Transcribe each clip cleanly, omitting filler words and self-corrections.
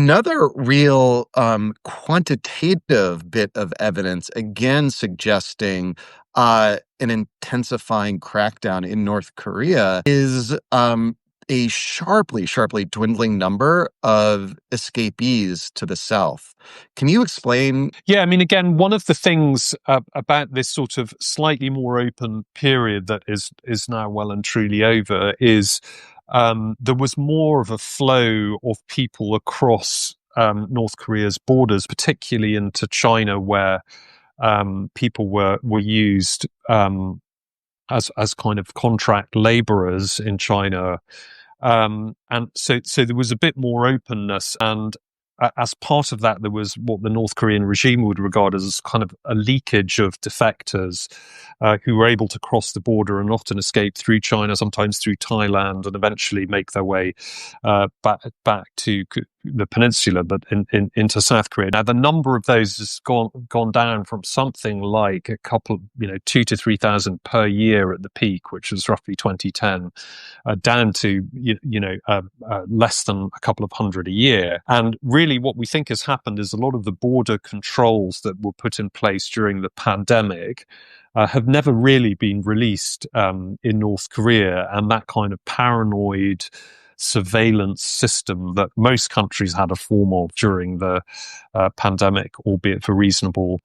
another real quantitative bit of evidence, again suggesting an intensifying crackdown in North Korea, is a sharply dwindling number of escapees to the south. Can you explain? Yeah, I mean, again, one of the things about this sort of slightly more open period that is now well and truly over is there was more of a flow of people across North Korea's borders, particularly into China, where people were used as kind of contract laborers in China. And so there was a bit more openness, and as part of that, there was what the North Korean regime would regard as kind of a leakage of defectors who were able to cross the border and often escape through China, sometimes through Thailand, and eventually make their way back to the peninsula, but into South Korea. Now, the number of those has gone down from something like a couple, 2,000 to 3,000 per year at the peak, which was roughly 2010, down to less than a couple of hundred a year. And really, what we think has happened is a lot of the border controls that were put in place during the pandemic have never really been released in North Korea, and that kind of paranoid surveillance system that most countries had a form of during the pandemic, albeit for reasonable,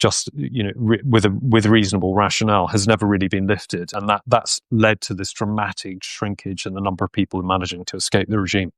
with a reasonable rationale, has never really been lifted, and that's led to this dramatic shrinkage in the number of people managing to escape the regime.